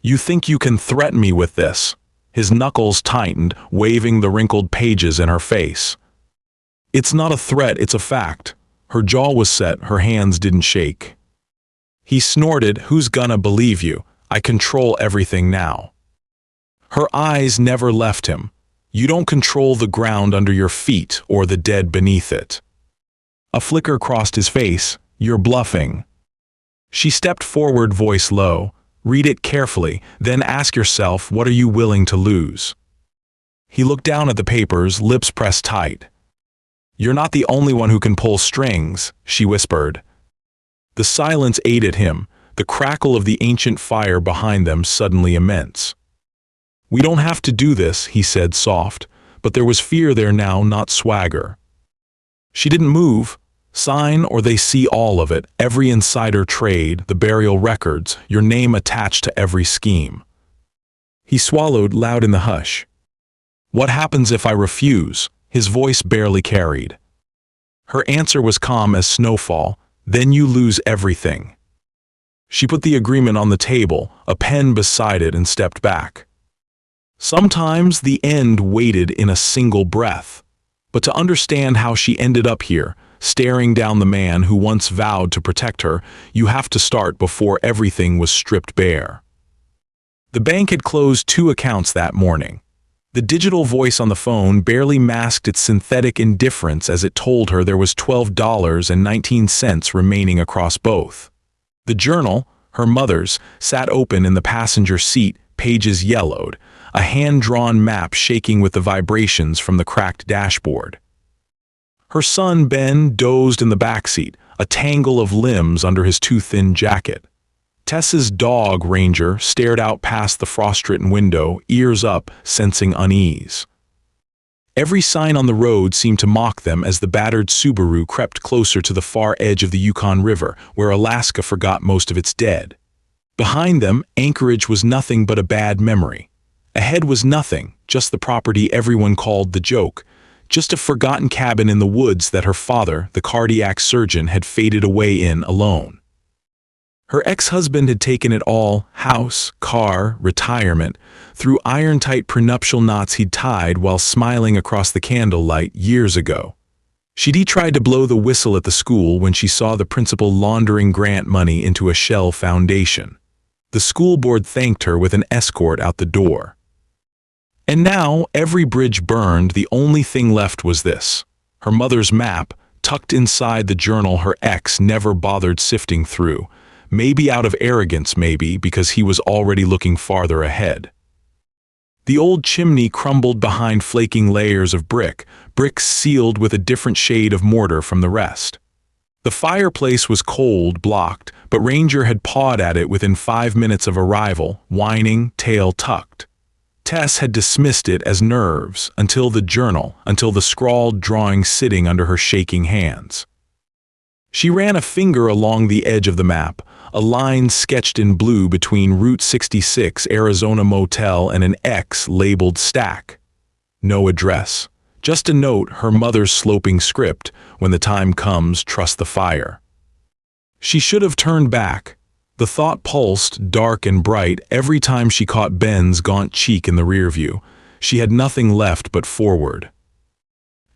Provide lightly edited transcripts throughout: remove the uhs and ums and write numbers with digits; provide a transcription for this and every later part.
You think you can threaten me with this? His knuckles tightened, waving the wrinkled pages in her face. It's not a threat, it's a fact. Her jaw was set, her hands didn't shake. He snorted, who's gonna believe you? I control everything now. Her eyes never left him. You don't control the ground under your feet or the dead beneath it. A flicker crossed his face. You're bluffing. She stepped forward, voice low. Read it carefully, then ask yourself, what are you willing to lose? He looked down at the papers, lips pressed tight. You're not the only one who can pull strings, she whispered. The silence aided him, the crackle of the ancient fire behind them suddenly immense. We don't have to do this, he said soft, but there was fear there now, not swagger. She didn't move. Sign or they see all of it, every insider trade, the burial records, your name attached to every scheme. He swallowed, loud in the hush. What happens if I refuse? His voice barely carried. Her answer was calm as snowfall. Then you lose everything. She put the agreement on the table, a pen beside it, and stepped back. Sometimes the end waited in a single breath. But to understand how she ended up here, staring down the man who once vowed to protect her, you have to start before everything was stripped bare. The bank had closed 2 accounts that morning. The digital voice on the phone barely masked its synthetic indifference as it told her there was $12.19 remaining across both. The journal, her mother's, sat open in the passenger seat, pages yellowed, a hand-drawn map shaking with the vibrations from the cracked dashboard. Her son Ben dozed in the backseat, a tangle of limbs under his too-thin jacket. Tess's dog, Ranger, stared out past the frost-written window, ears up, sensing unease. Every sign on the road seemed to mock them as the battered Subaru crept closer to the far edge of the Yukon River, where Alaska forgot most of its dead. Behind them, Anchorage was nothing but a bad memory. Ahead was nothing, just the property everyone called the Joke, just a forgotten cabin in the woods that her father, the cardiac surgeon, had faded away in alone. Her ex-husband had taken it all, house, car, retirement, through iron-tight prenuptial knots he'd tied while smiling across the candlelight years ago. She'd tried to blow the whistle at the school when she saw the principal laundering grant money into a shell foundation. The school board thanked her with an escort out the door. And now, every bridge burned, the only thing left was this. Her mother's map, tucked inside the journal her ex never bothered sifting through. Maybe out of arrogance, maybe because he was already looking farther ahead. The old chimney crumbled behind flaking layers of bricks sealed with a different shade of mortar from the rest. The fireplace was cold, blocked, but Ranger had pawed at it within 5 minutes of arrival, whining, tail tucked. Tess had dismissed it as nerves, until the scrawled drawing sitting under her shaking hands. She ran a finger along the edge of the map, a line sketched in blue between Route 66 Arizona Motel and an X labeled Stack. No address, just a note, her mother's sloping script, when the time comes, trust the fire. She should have turned back. The thought pulsed, dark and bright, every time she caught Ben's gaunt cheek in the rear view. She had nothing left but forward.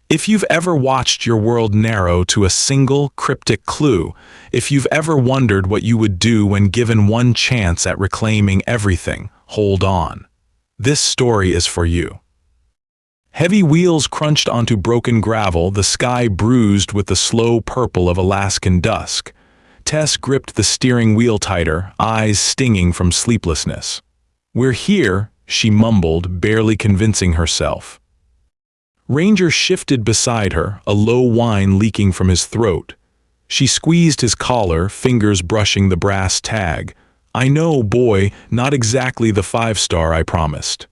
If you've ever watched your world narrow to a single, cryptic clue, if you've ever wondered what you would do when given one chance at reclaiming everything, hold on. This story is for you. Heavy wheels crunched onto broken gravel, the sky bruised with the slow purple of Alaskan dusk. Tess gripped the steering wheel tighter, eyes stinging from sleeplessness. We're here, she mumbled, barely convincing herself. Ranger shifted beside her, a low whine leaking from his throat. She squeezed his collar, fingers brushing the brass tag. I know, boy, not exactly the 5-star I promised.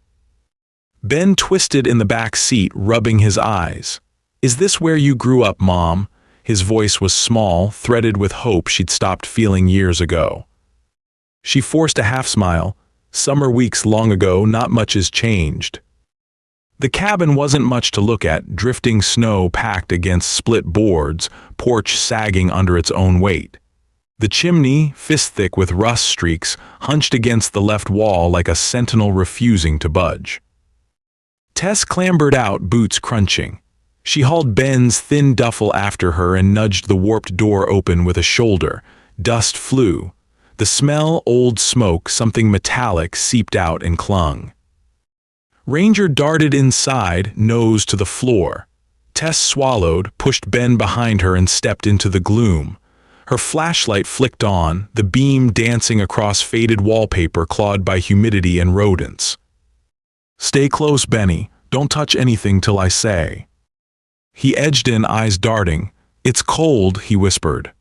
Ben twisted in the back seat, rubbing his eyes. Is this where you grew up, Mom? His voice was small, threaded with hope she'd stopped feeling years ago. She forced a half-smile. Summer weeks long ago, not much has changed. The cabin wasn't much to look at, drifting snow packed against split boards, porch sagging under its own weight. The chimney, fist-thick with rust streaks, hunched against the left wall like a sentinel refusing to budge. Tess clambered out, boots crunching. She hauled Ben's thin duffel after her and nudged the warped door open with a shoulder. Dust flew. The smell, old smoke, something metallic, seeped out and clung. Ranger darted inside, nose to the floor. Tess swallowed, pushed Ben behind her and stepped into the gloom. Her flashlight flicked on, the beam dancing across faded wallpaper clawed by humidity and rodents. "Stay close, Benny. Don't touch anything till I say." He edged in, eyes darting. "It's cold," he whispered.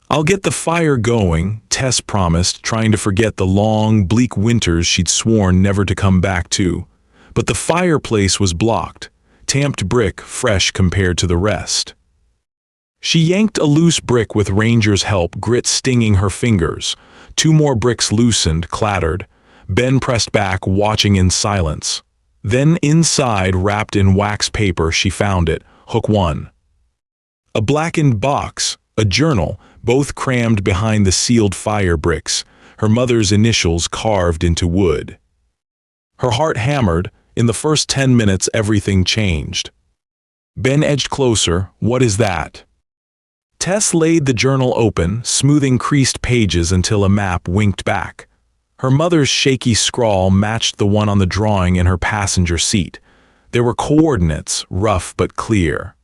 "I'll get the fire going," Tess promised, trying to forget the long, bleak winters she'd sworn never to come back to. But the fireplace was blocked, tamped brick, fresh compared to the rest. She yanked a loose brick with Ranger's help, grit stinging her fingers. 2 more bricks loosened, clattered. Ben pressed back, watching in silence. Then inside, wrapped in wax paper, she found it, hook 1. A blackened box, a journal, both crammed behind the sealed fire bricks, her mother's initials carved into wood. Her heart hammered. In the first 10 minutes, everything changed. Ben edged closer. "What is that?" Tess laid the journal open, smoothing creased pages until a map winked back. Her mother's shaky scrawl matched the one on the drawing in her passenger seat. There were coordinates, rough but clear.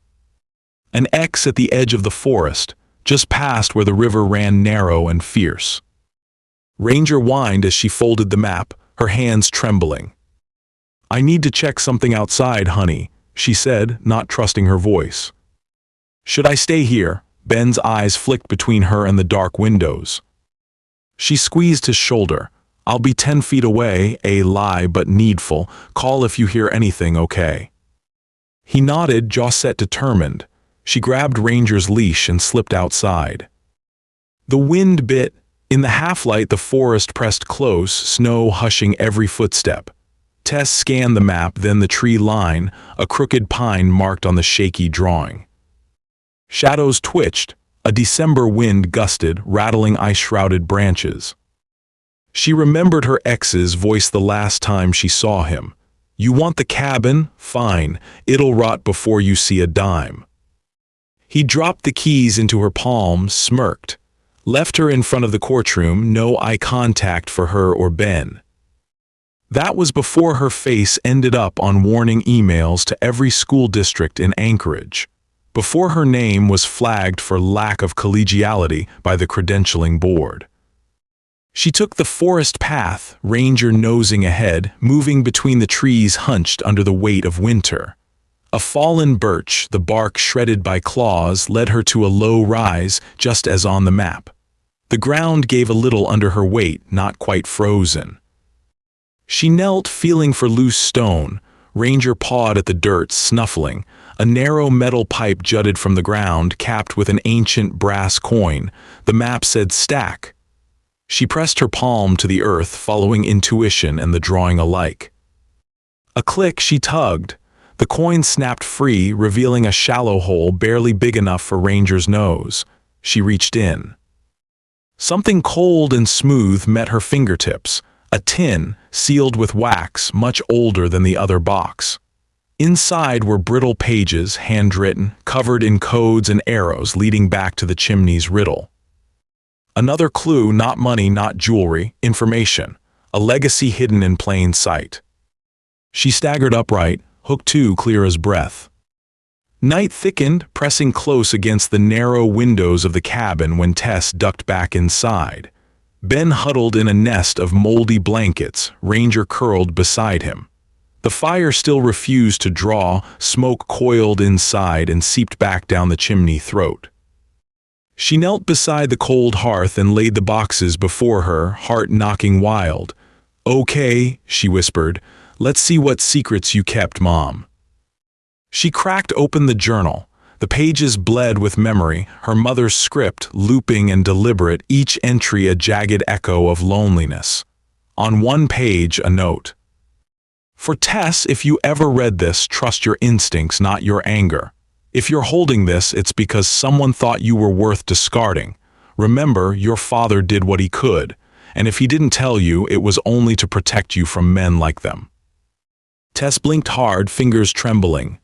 An X at the edge of the forest, just past where the river ran narrow and fierce. Ranger whined as she folded the map, her hands trembling. "I need to check something outside, honey," she said, not trusting her voice. "Should I stay here?" Ben's eyes flicked between her and the dark windows. She squeezed his shoulder. "I'll be 10 feet away, a lie but needful. Call if you hear anything, okay?" He nodded, jaw set determined. She grabbed Ranger's leash and slipped outside. The wind bit. In the half-light, the forest pressed close, snow hushing every footstep. Tess scanned the map, then the tree line, a crooked pine marked on the shaky drawing. Shadows twitched. A December wind gusted, rattling ice-shrouded branches. She remembered her ex's voice the last time she saw him. "You want the cabin? Fine. It'll rot before you see a dime." He dropped the keys into her palm, smirked. Left her in front of the courtroom, no eye contact for her or Ben. That was before her face ended up on warning emails to every school district in Anchorage. Before her name was flagged for lack of collegiality by the credentialing board. She took the forest path, Ranger nosing ahead, moving between the trees hunched under the weight of winter. A fallen birch, the bark shredded by claws, led her to a low rise, just as on the map. The ground gave a little under her weight, not quite frozen. She knelt, feeling for loose stone. Ranger pawed at the dirt, snuffling. A narrow metal pipe jutted from the ground, capped with an ancient brass coin. The map said stack. She pressed her palm to the earth, following intuition and the drawing alike. A click, she tugged. The coin snapped free, revealing a shallow hole barely big enough for Ranger's nose. She reached in. Something cold and smooth met her fingertips. A tin, sealed with wax, much older than the other box. Inside were brittle pages, handwritten, covered in codes and arrows leading back to the chimney's riddle. Another clue, not money, not jewelry, information. A legacy hidden in plain sight. She staggered upright, hook 2 clear as breath. Night thickened, pressing close against the narrow windows of the cabin when Tess ducked back inside. Ben huddled in a nest of moldy blankets, Ranger curled beside him. The fire still refused to draw, smoke coiled inside and seeped back down the chimney throat. She knelt beside the cold hearth and laid the boxes before her, heart knocking wild. "Okay," she whispered, "let's see what secrets you kept, Mom." She cracked open the journal. The pages bled with memory, her mother's script, looping and deliberate, each entry a jagged echo of loneliness. On one page, a note. "For Tess, if you ever read this, trust your instincts, not your anger. If you're holding this, it's because someone thought you were worth discarding. Remember, your father did what he could, and if he didn't tell you, it was only to protect you from men like them." Tess blinked hard, fingers trembling.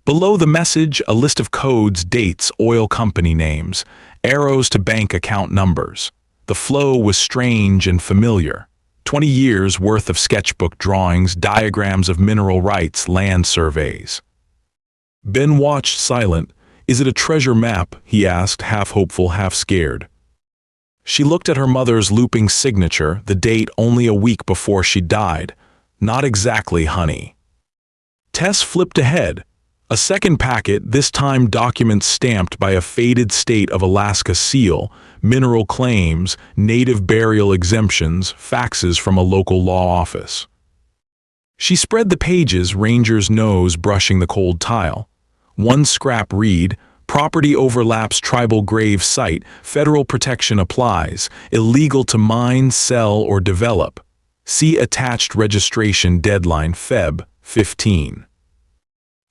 Below the message, a list of codes, dates, oil company names, arrows to bank account numbers. The flow was strange and familiar. 20 years worth of sketchbook drawings, diagrams of mineral rights, land surveys. Ben watched silent. "Is it a treasure map?" he asked, half hopeful, half scared. She looked at her mother's looping signature, the date only a week before she died. "Not exactly, honey." Tess flipped ahead. A second packet, this time documents stamped by a faded state of Alaska seal, mineral claims, native burial exemptions, faxes from a local law office. She spread the pages, ranger's nose brushing the cold tile. One scrap read, "Property overlaps tribal grave site, federal protection applies, illegal to mine, sell, or develop. See attached registration deadline Feb. 15.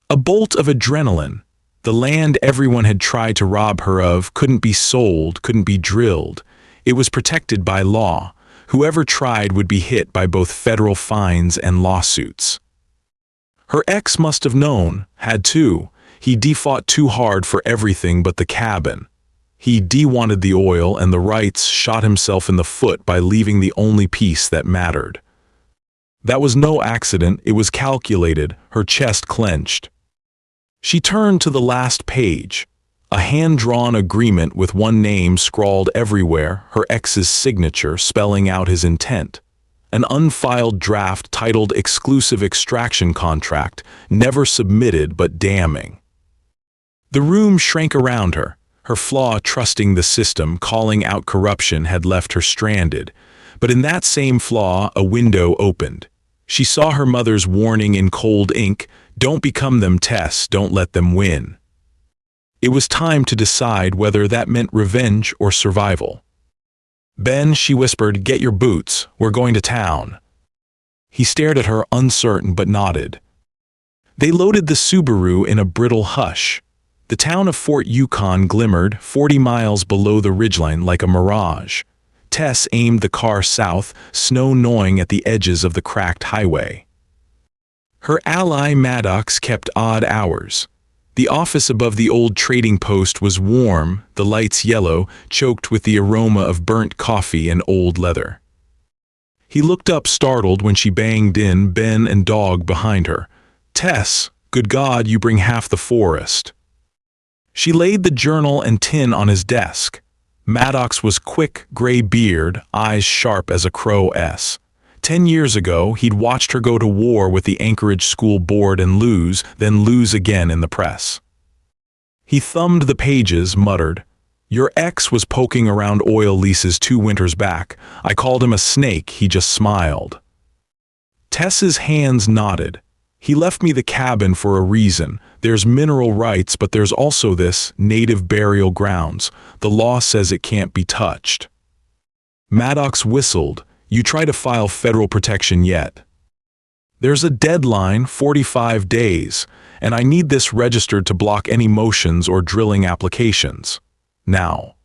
A bolt of adrenaline. The land everyone had tried to rob her of couldn't be sold, couldn't be drilled. It was protected by law. Whoever tried would be hit by both federal fines and lawsuits. Her ex must have known, had to. He fought too hard for everything but the cabin. He wanted the oil and the rights, shot himself in the foot by leaving the only piece that mattered. That was no accident, it was calculated, her chest clenched. She turned to the last page. A hand-drawn agreement with one name scrawled everywhere, her ex's signature spelling out his intent. An unfiled draft titled Exclusive Extraction Contract, never submitted but damning. The room shrank around her. Her flaw trusting the system, calling out corruption, had left her stranded. But in that same flaw, a window opened. She saw her mother's warning in cold ink, "Don't become them, Tess, don't let them win." It was time to decide whether that meant revenge or survival. "Ben," she whispered, "get your boots, we're going to town." He stared at her, uncertain, but nodded. They loaded the Subaru in a brittle hush. The town of Fort Yukon glimmered, 40 miles below the ridgeline like a mirage. Tess aimed the car south, snow gnawing at the edges of the cracked highway. Her ally Maddox kept odd hours. The office above the old trading post was warm, the lights yellow, choked with the aroma of burnt coffee and old leather. He looked up startled when she banged in, Ben and dog behind her. "Tess, good God, you bring half the forest." She laid the journal and tin on his desk. Maddox was quick, gray beard, eyes sharp as a crow's. 10 years ago, he'd watched her go to war with the Anchorage School Board and lose, then lose again in the press. He thumbed the pages, muttered, "Your ex was poking around oil leases 2 winters back. I called him a snake, he just smiled." Tess's hands nodded. "He left me the cabin for a reason. There's mineral rights, but there's also this, native burial grounds. The law says it can't be touched." Maddox whistled. "You try to file federal protection yet?" "There's a deadline, 45 days, and I need this registered to block any motions or drilling applications. Now."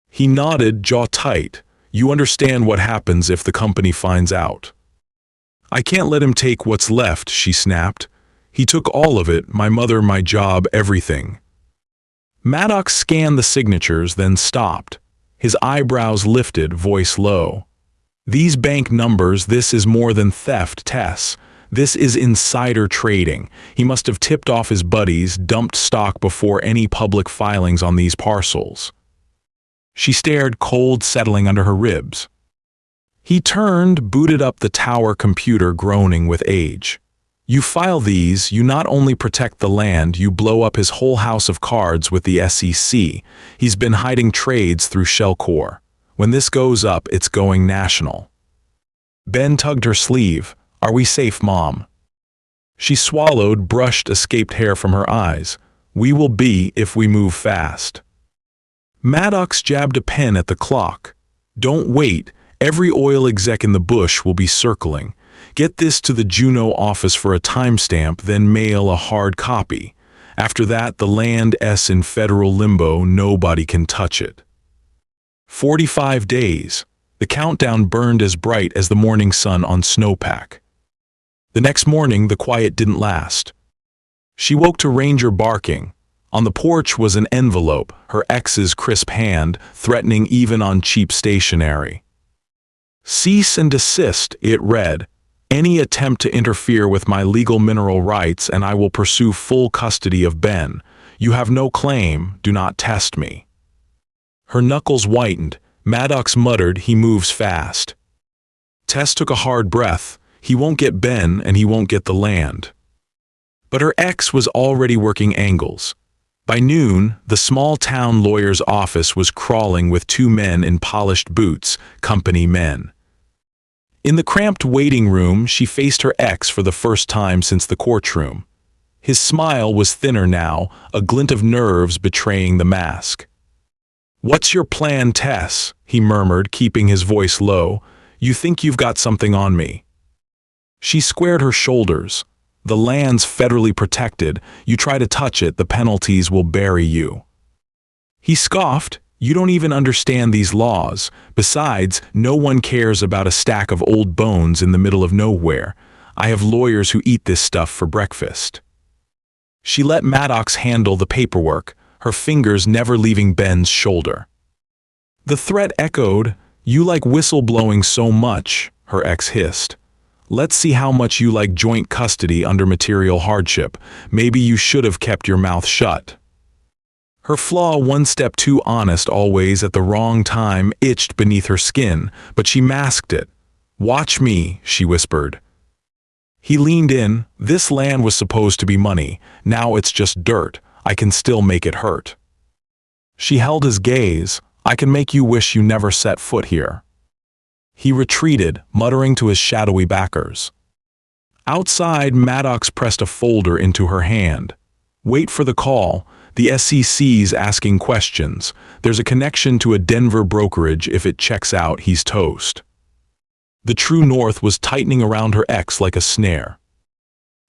He nodded, jaw tight. "You understand what happens if the company finds out?" "I can't let him take what's left," she snapped. "He took all of it, my mother, my job, everything." Maddox scanned the signatures, then stopped. His eyebrows lifted, voice low. "These bank numbers, this is more than theft, Tess. This is insider trading. He must have tipped off his buddies, dumped stock before any public filings on these parcels." She stared, cold settling under her ribs. He turned, booted up the tower computer, groaning with age. "You file these, you not only protect the land, you blow up his whole house of cards with the SEC. He's been hiding trades through Shellcore. When this goes up, it's going national." Ben tugged her sleeve. "Are we safe, Mom?" She swallowed, brushed escaped hair from her eyes. "We will be if we move fast." Maddox jabbed a pen at the clock. "Don't wait. Every oil exec in the bush will be circling. Get this to the Juneau office for a timestamp, then mail a hard copy. After that, the land is in federal limbo, nobody can touch it." 45 days. The countdown burned as bright as the morning sun on snowpack. The next morning, the quiet didn't last. She woke to Ranger barking. On the porch was an envelope, her ex's crisp hand, threatening even on cheap stationery. "Cease and desist," it read. "Any attempt to interfere with my legal mineral rights and I will pursue full custody of Ben. You have no claim, do not test me." Her knuckles whitened. Maddox muttered, "He moves fast." Tess took a hard breath. He won't get Ben and he won't get the land. But her ex was already working angles. By noon, the small-town lawyer's office was crawling with two men in polished boots, company men. In the cramped waiting room, she faced her ex for the first time since the courtroom. His smile was thinner now, a glint of nerves betraying the mask. "What's your plan, Tess?" he murmured, keeping his voice low. "You think you've got something on me." She squared her shoulders. "The land's federally protected. You try to touch it, the penalties will bury you." He scoffed. "You don't even understand these laws. Besides, no one cares about a stack of old bones in the middle of nowhere. I have lawyers who eat this stuff for breakfast." She let Maddox handle the paperwork, her fingers never leaving Ben's shoulder. The threat echoed. "You like whistleblowing so much," her ex hissed. "Let's see how much you like joint custody under material hardship. Maybe you should have kept your mouth shut." Her flaw, one step too honest always at the wrong time, itched beneath her skin, but she masked it. "Watch me," she whispered. He leaned in. "This land was supposed to be money. Now it's just dirt. I can still make it hurt." She held his gaze. "I can make you wish you never set foot here." He retreated, muttering to his shadowy backers. Outside, Maddox pressed a folder into her hand. "Wait for the call. The SEC's asking questions. There's a connection to a Denver brokerage. If it checks out, he's toast." The true north was tightening around her ex like a snare.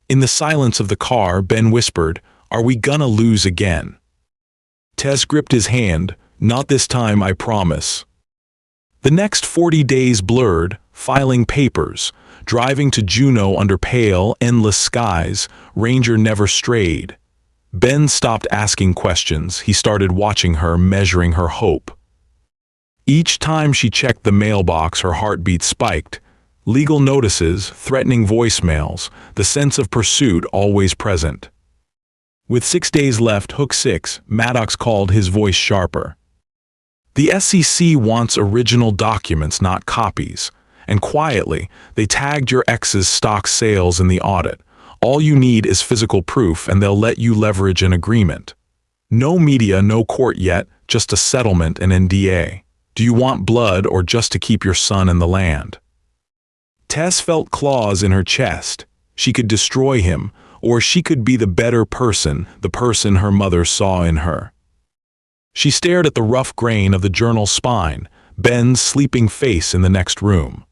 In the silence of the car, Ben whispered, "Are we gonna lose again?" Tess gripped his hand. "Not this time, I promise." The next 40 days blurred, filing papers, driving to Juneau under pale, endless skies. Ranger never strayed. Ben stopped asking questions. He started watching her, measuring her hope. Each time she checked the mailbox, her heartbeat spiked. Legal notices, threatening voicemails, the sense of pursuit always present. With 6 days left, hook 6, Maddox called, his voice sharper. "The SEC wants original documents, not copies. And quietly, they tagged your ex's stock sales in the audit. All you need is physical proof and they'll let you leverage an agreement. No media, no court yet, just a settlement and NDA. Do you want blood or just to keep your son in the land?" Tess felt claws in her chest. She could destroy him, or she could be the better person, the person her mother saw in her. She stared at the rough grain of the journal's spine, Ben's sleeping face in the next room.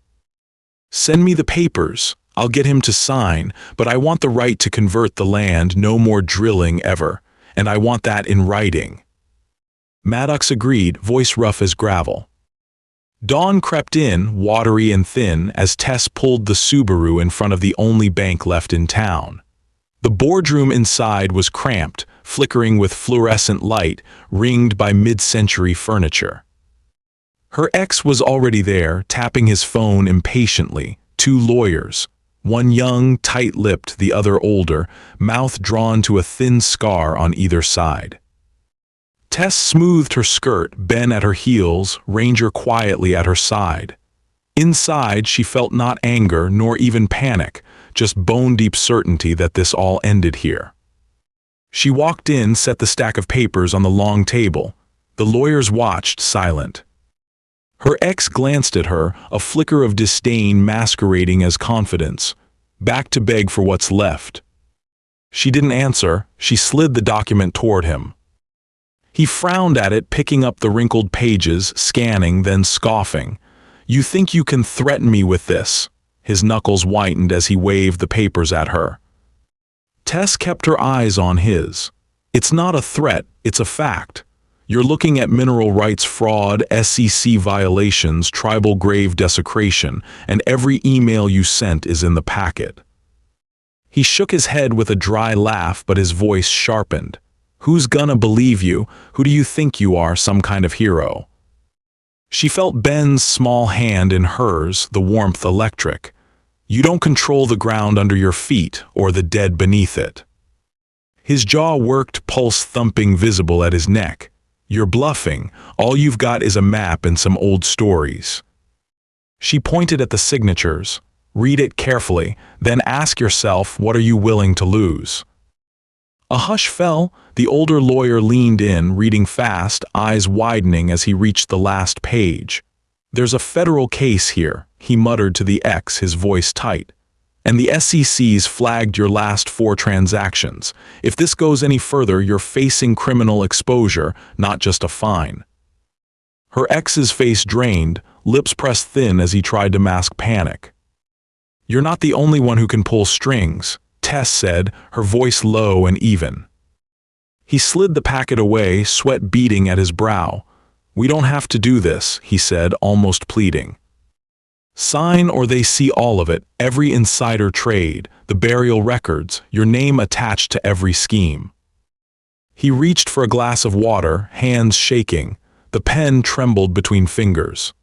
"Send me the papers. I'll get him to sign, but I want the right to convert the land, no more drilling ever, and I want that in writing." Maddox agreed, voice rough as gravel. Dawn crept in, watery and thin, as Tess pulled the Subaru in front of the only bank left in town. The boardroom inside was cramped, flickering with fluorescent light, ringed by mid-century furniture. Her ex was already there, tapping his phone impatiently. Two lawyers, one young, tight-lipped, the other older, mouth drawn to a thin scar on either side. Tess smoothed her skirt, Ben at her heels, Ranger quietly at her side. Inside, she felt not anger nor even panic, just bone-deep certainty that this all ended here. She walked in, set the stack of papers on the long table. The lawyers watched, silent. Her ex glanced at her, a flicker of disdain masquerading as confidence. Back to beg for what's left. She didn't answer. She slid the document toward him. He frowned at it, picking up the wrinkled pages, scanning, then scoffing. "You think you can threaten me with this?" His knuckles whitened as he waved the papers at her. Tess kept her eyes on his. "It's not a threat, it's a fact. You're looking at mineral rights fraud, SEC violations, tribal grave desecration, and every email you sent is in the packet." He shook his head with a dry laugh, but his voice sharpened. "Who's gonna believe you? Who do you think you are, some kind of hero?" She felt Ben's small hand in hers, the warmth electric. "You don't control the ground under your feet or the dead beneath it." His jaw worked, pulse thumping visible at his neck. "You're bluffing. All you've got is a map and some old stories." She pointed at the signatures. "Read it carefully, then ask yourself, what are you willing to lose?" A hush fell. The older lawyer leaned in, reading fast, eyes widening as he reached the last page. "There's a federal case here," he muttered to the ex, his voice tight. "And the SEC's flagged your last 4 transactions. If this goes any further, you're facing criminal exposure, not just a fine." Her ex's face drained, lips pressed thin as he tried to mask panic. "You're not the only one who can pull strings," Tess said, her voice low and even. He slid the packet away, sweat beading at his brow. "We don't have to do this," he said, almost pleading. "Sign or they see all of it, every insider trade, the burial records, your name attached to every scheme." He reached for a glass of water, hands shaking. The pen trembled between fingers.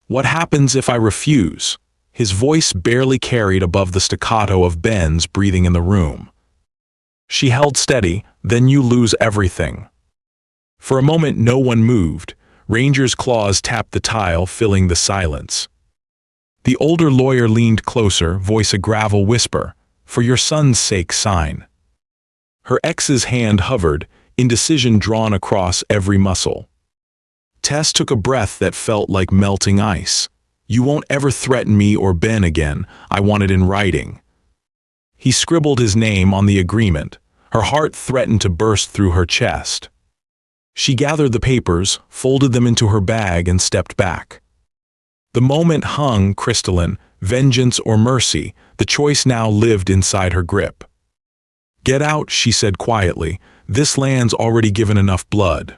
"What happens if I refuse?" His voice barely carried above the staccato of Ben's breathing in the room. She held steady. "Then you lose everything." For a moment no one moved. Ranger's claws tapped the tile, filling the silence. The older lawyer leaned closer, voice a gravel whisper. "For your son's sake, sign." Her ex's hand hovered, indecision drawn across every muscle. Tess took a breath that felt like melting ice. "You won't ever threaten me or Ben again. I want it in writing." He scribbled his name on the agreement. Her heart threatened to burst through her chest. She gathered the papers, folded them into her bag, and stepped back. The moment hung crystalline, vengeance or mercy. The choice now lived inside her grip. "Get out," she said quietly. "This land's already given enough blood."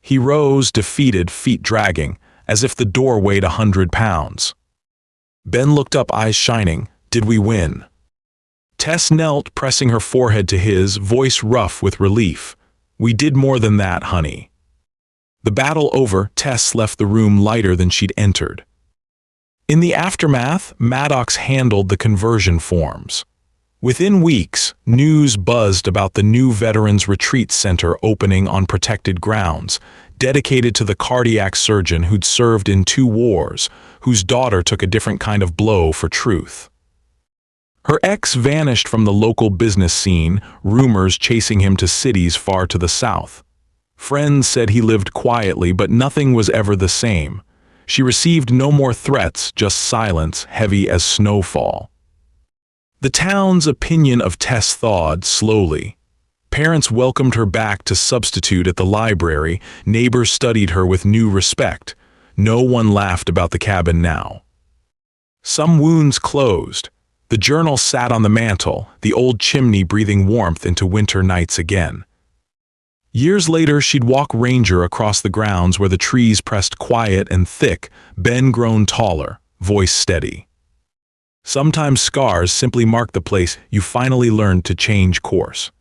He rose, defeated, feet dragging, as if the door weighed 100 pounds. Ben looked up, eyes shining. "Did we win?" Tess knelt, pressing her forehead to his, voice rough with relief. "We did more than that, honey." The battle over, Tess left the room lighter than she'd entered. In the aftermath, Maddox handled the conversion forms. Within weeks, news buzzed about the new Veterans Retreat Center opening on protected grounds, dedicated to the cardiac surgeon who'd served in 2 wars, whose daughter took a different kind of blow for truth. Her ex vanished from the local business scene, rumors chasing him to cities far to the south. Friends said he lived quietly, but nothing was ever the same. She received no more threats, just silence, heavy as snowfall. The town's opinion of Tess thawed slowly. Parents welcomed her back to substitute at the library, neighbors studied her with new respect. No one laughed about the cabin now. Some wounds closed. The journal sat on the mantel, the old chimney breathing warmth into winter nights again. Years later, she'd walk Ranger across the grounds where the trees pressed quiet and thick, Ben grown taller, voice steady. Sometimes scars simply mark the place you finally learned to change course.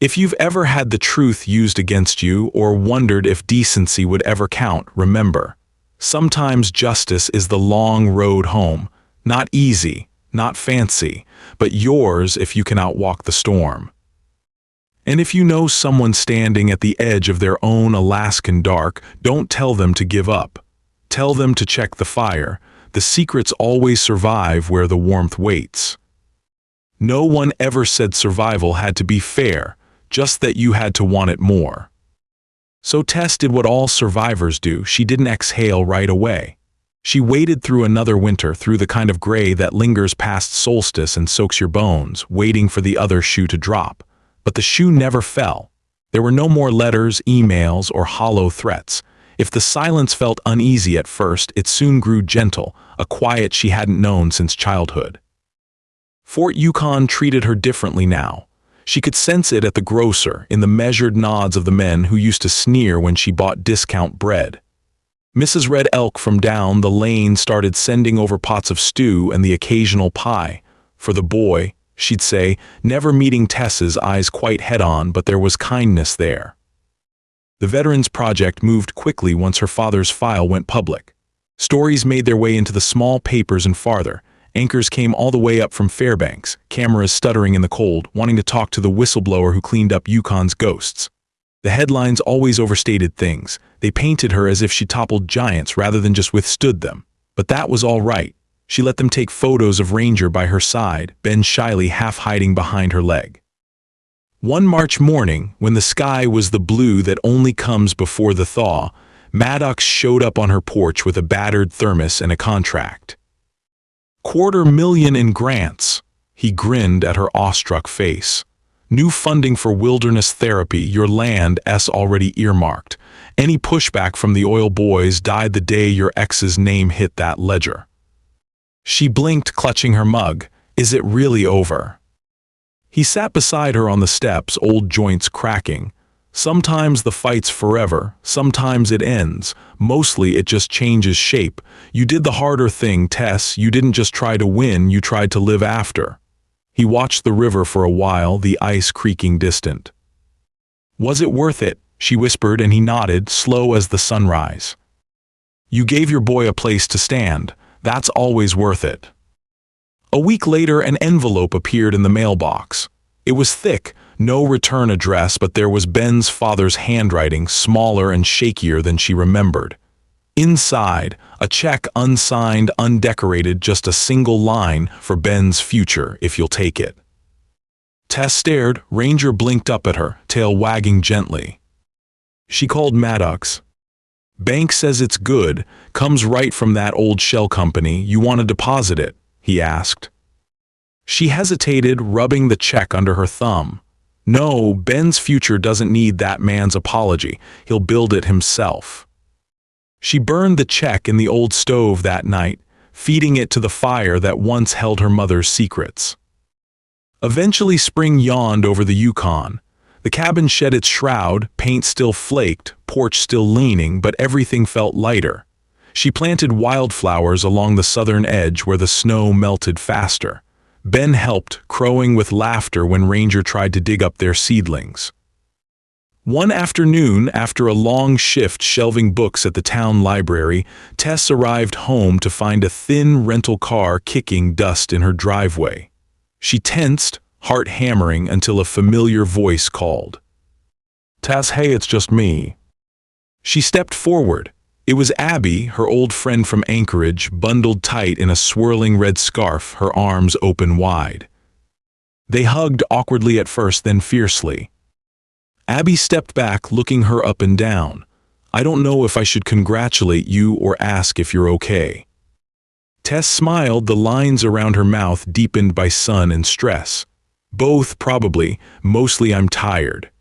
If you've ever had the truth used against you or wondered if decency would ever count, remember, sometimes justice is the long road home, not easy, not fancy, but yours if you can outwalk the storm. And if you know someone standing at the edge of their own Alaskan dark, don't tell them to give up. Tell them to check the fire. The secrets always survive where the warmth waits. No one ever said survival had to be fair, just that you had to want it more. So Tess did what all survivors do. She didn't exhale right away. She waded through another winter, through the kind of gray that lingers past solstice and soaks your bones, waiting for the other shoe to drop. But the shoe never fell. There were no more letters, emails, or hollow threats. If the silence felt uneasy at first, it soon grew gentle, a quiet she hadn't known since childhood. Fort Yukon treated her differently now. She could sense it at the grocer, in the measured nods of the men who used to sneer when she bought discount bread. Mrs. Red Elk from down the lane started sending over pots of stew and the occasional pie. For the boy, she'd say, never meeting Tess's eyes quite head-on, but there was kindness there. The Veterans Project moved quickly once her father's file went public. Stories made their way into the small papers and farther. Anchors came all the way up from Fairbanks, cameras stuttering in the cold, wanting to talk to the whistleblower who cleaned up Yukon's ghosts. The headlines always overstated things. They painted her as if she toppled giants rather than just withstood them. But that was all right. She let them take photos of Ranger by her side, Ben shyly half hiding behind her leg. One March morning, when the sky was the blue that only comes before the thaw, Maddox showed up on her porch with a battered thermos and a contract. $250,000 in grants. He grinned at her awestruck face. New funding for wilderness therapy, your land's already earmarked. Any pushback from the oil boys died the day your ex's name hit that ledger. She blinked, clutching her mug. Is it really over? He sat beside her on the steps, old joints cracking. Sometimes the fight's forever, sometimes it ends. Mostly it just changes shape. You did the harder thing, Tess. You didn't just try to win, you tried to live after. He watched the river for a while, the ice creaking distant. Was it worth it? She whispered, and he nodded, slow as the sunrise. You gave your boy a place to stand. That's always worth it. A week later, an envelope appeared in the mailbox. It was thick, no return address, but there was Ben's father's handwriting, smaller and shakier than she remembered. Inside, a check, unsigned, undecorated, just a single line, for Ben's future, if you'll take it. Tess stared. Ranger blinked up at her, tail wagging gently. She called Maddox. Bank says it's good, comes right from that old shell company. You want to deposit it? He asked. She hesitated, rubbing the check under her thumb. No, Ben's future doesn't need that man's apology. He'll build it himself. She burned the check in the old stove that night, feeding it to the fire that once held her mother's secrets. Eventually spring yawned over the Yukon. The cabin shed its shroud, paint still flaked, porch still leaning, but everything felt lighter. She planted wildflowers along the southern edge where the snow melted faster. Ben helped, crowing with laughter when Ranger tried to dig up their seedlings. One afternoon, after a long shift shelving books at the town library, Tess arrived home to find a thin rental car kicking dust in her driveway. She tensed, heart hammering, until a familiar voice called. Tess, hey, it's just me. She stepped forward. It was Abby, her old friend from Anchorage, bundled tight in a swirling red scarf, her arms open wide. They hugged awkwardly at first, then fiercely. Abby stepped back, looking her up and down. I don't know if I should congratulate you or ask if you're okay. Tess smiled, the lines around her mouth deepened by sun and stress. Both, probably. Mostly I'm tired.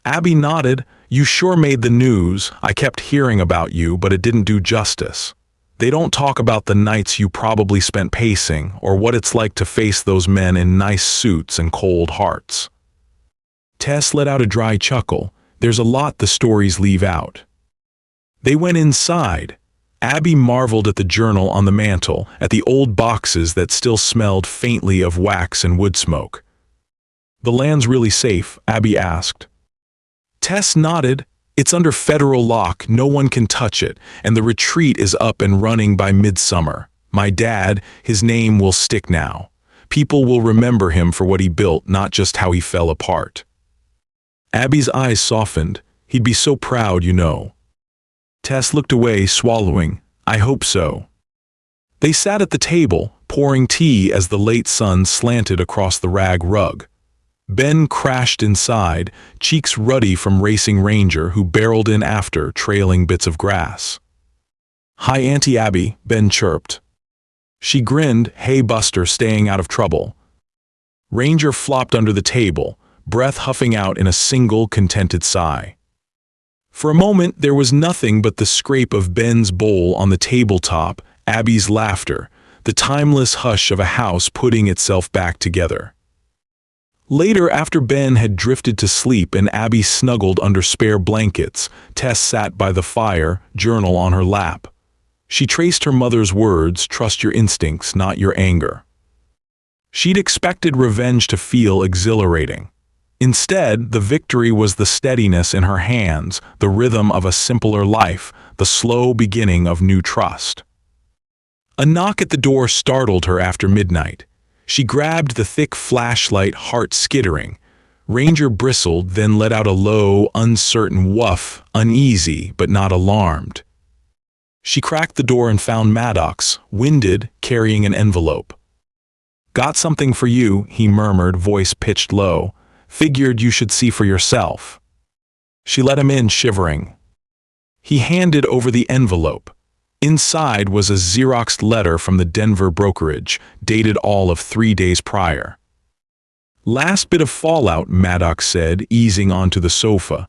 Abby nodded. You sure made the news. I kept hearing about you, but it didn't do justice. They don't talk about the nights you probably spent pacing, or what it's like to face those men in nice suits and cold hearts. Tess let out a dry chuckle. There's a lot the stories leave out. They went inside. Abby marveled at the journal on the mantel, at the old boxes that still smelled faintly of wax and wood smoke. The land's really safe? Abby asked. Tess nodded. It's under federal lock, no one can touch it, and the retreat is up and running by midsummer. My dad, his name will stick now. People will remember him for what he built, not just how he fell apart. Abby's eyes softened. He'd be so proud, you know. Tess looked away, swallowing. I hope so. They sat at the table, pouring tea as the late sun slanted across the rag rug. Ben crashed inside, cheeks ruddy from racing Ranger, who barreled in after, trailing bits of grass. Hi, Auntie Abby, Ben chirped. She grinned, hey Buster, staying out of trouble. Ranger flopped under the table, breath huffing out in a single contented sigh. For a moment there was nothing but the scrape of Ben's bowl on the tabletop, Abby's laughter, the timeless hush of a house putting itself back together. Later, after Ben had drifted to sleep and Abby snuggled under spare blankets, Tess sat by the fire, journal on her lap. She traced her mother's words, "Trust your instincts, not your anger." She'd expected revenge to feel exhilarating. Instead, the victory was the steadiness in her hands, the rhythm of a simpler life, the slow beginning of new trust. A knock at the door startled her after midnight. She grabbed the thick flashlight, heart skittering. Ranger bristled, then let out a low, uncertain woof, uneasy but not alarmed. She cracked the door and found Maddox, winded, carrying an envelope. "Got something for you," he murmured, voice pitched low. "Figured you should see for yourself." She let him in, shivering. He handed over the envelope. Inside was a Xeroxed letter from the Denver brokerage, dated all of 3 days prior. "Last bit of fallout," Maddox said, easing onto the sofa.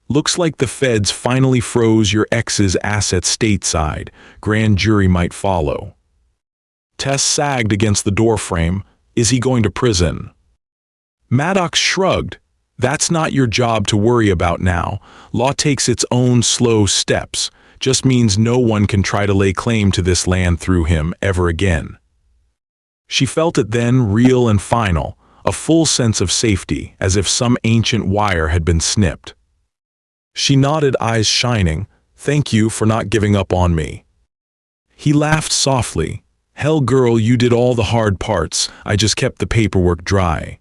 "Looks like the feds finally froze your ex's assets stateside. Grand jury might follow." Tess sagged against the doorframe. "Is he going to prison?" Maddox shrugged. "That's not your job to worry about now. Law takes its own slow steps. Just means no one can try to lay claim to this land through him ever again." She felt it then, real and final, a full sense of safety, as if some ancient wire had been snipped. She nodded, eyes shining. "Thank you for not giving up on me." He laughed softly. "Hell, girl, you did all the hard parts. I just kept the paperwork dry."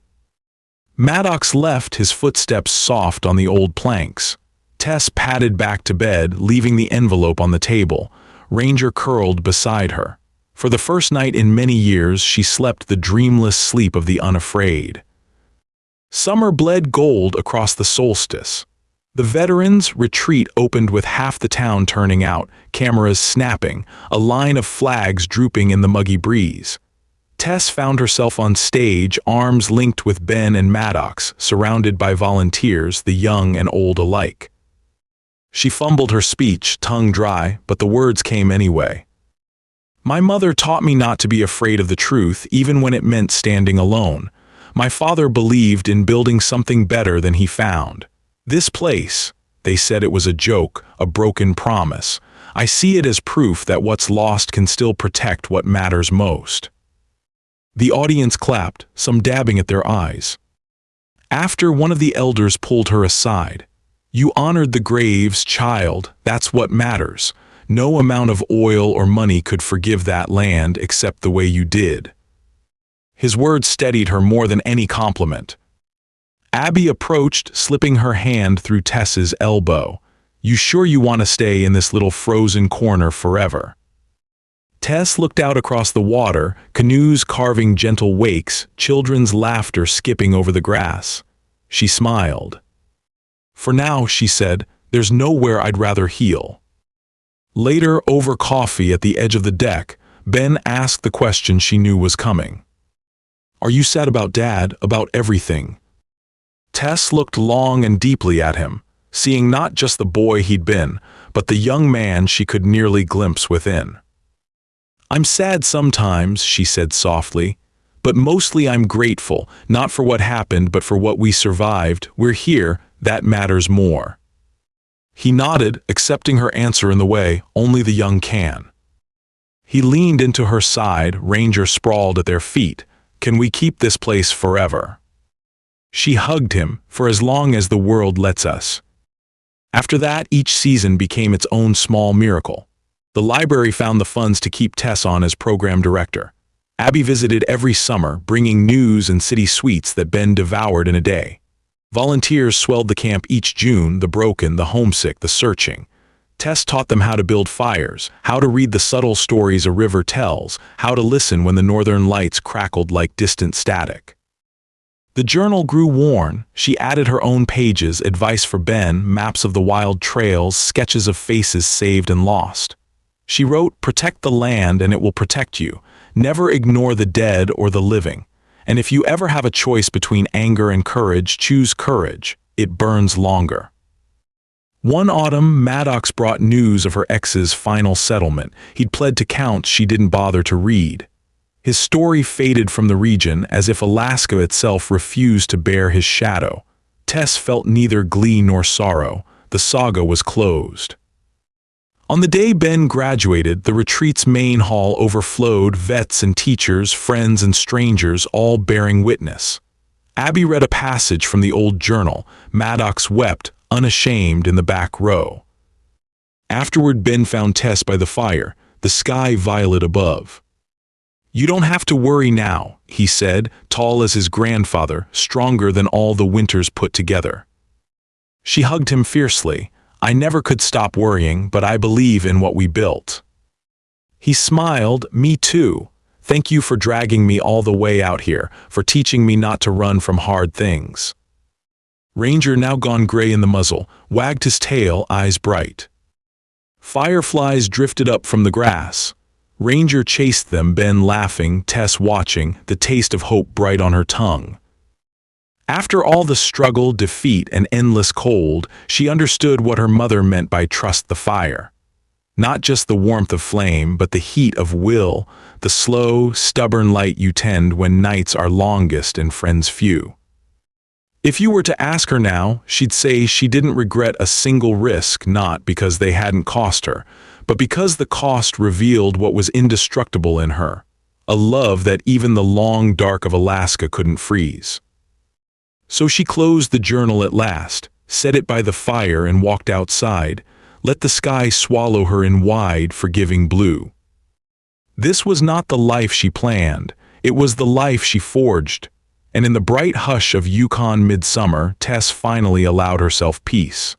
Maddox left, his footsteps soft on the old planks. Tess padded back to bed, leaving the envelope on the table. Ranger curled beside her. For the first night in many years, she slept the dreamless sleep of the unafraid. Summer bled gold across the solstice. The veterans' retreat opened with half the town turning out, cameras snapping, a line of flags drooping in the muggy breeze. Tess found herself on stage, arms linked with Ben and Maddox, surrounded by volunteers, the young and old alike. She fumbled her speech, tongue dry, but the words came anyway. "My mother taught me not to be afraid of the truth, even when it meant standing alone. My father believed in building something better than he found. This place, they said it was a joke, a broken promise. I see it as proof that what's lost can still protect what matters most." The audience clapped, some dabbing at their eyes. After, one of the elders pulled her aside. "You honored the graves, child. That's what matters. No amount of oil or money could forgive that land except the way you did." His words steadied her more than any compliment. Abby approached, slipping her hand through Tess's elbow. "You sure you want to stay in this little frozen corner forever?" Tess looked out across the water, canoes carving gentle wakes, children's laughter skipping over the grass. She smiled. "For now," she said, "there's nowhere I'd rather heal." Later, over coffee at the edge of the deck, Ben asked the question she knew was coming. "Are you sad about Dad, about everything?" Tess looked long and deeply at him, seeing not just the boy he'd been, but the young man she could nearly glimpse within. "I'm sad sometimes," she said softly, "but mostly I'm grateful, not for what happened but for what we survived. We're here, that matters more." He nodded, accepting her answer in the way only the young can. He leaned into her side, Ranger sprawled at their feet. "Can we keep this place forever?" She hugged him, "For as long as the world lets us." After that, each season became its own small miracle. The library found the funds to keep Tess on as program director. Abby visited every summer, bringing news and city sweets that Ben devoured in a day. Volunteers swelled the camp each June, the broken, the homesick, the searching. Tess taught them how to build fires, how to read the subtle stories a river tells, how to listen when the northern lights crackled like distant static. The journal grew worn. She added her own pages, advice for Ben, maps of the wild trails, sketches of faces saved and lost. She wrote, "Protect the land and it will protect you. Never ignore the dead or the living. And if you ever have a choice between anger and courage, choose courage. It burns longer." One autumn, Maddox brought news of her ex's final settlement. He'd pled to counts she didn't bother to read. His story faded from the region as if Alaska itself refused to bear his shadow. Tess felt neither glee nor sorrow. The saga was closed. On the day Ben graduated, the retreat's main hall overflowed, vets and teachers, friends and strangers, all bearing witness. Abby read a passage from the old journal. Maddox wept, unashamed, in the back row. Afterward, Ben found Tess by the fire, the sky violet above. "You don't have to worry now," he said, tall as his grandfather, stronger than all the winters put together. She hugged him fiercely. "I never could stop worrying, but I believe in what we built." He smiled. "Me too. Thank you for dragging me all the way out here, for teaching me not to run from hard things." Ranger, now gone gray in the muzzle, wagged his tail, eyes bright. Fireflies drifted up from the grass. Ranger chased them, Ben laughing, Tess watching, the taste of hope bright on her tongue. After all the struggle, defeat, and endless cold, she understood what her mother meant by trust the fire. Not just the warmth of flame, but the heat of will, the slow, stubborn light you tend when nights are longest and friends few. If you were to ask her now, she'd say she didn't regret a single risk, not because they hadn't cost her, but because the cost revealed what was indestructible in her, a love that even the long dark of Alaska couldn't freeze. So she closed the journal at last, set it by the fire, and walked outside, let the sky swallow her in wide, forgiving blue. This was not the life she planned, it was the life she forged. And in the bright hush of Yukon midsummer, Tess finally allowed herself peace.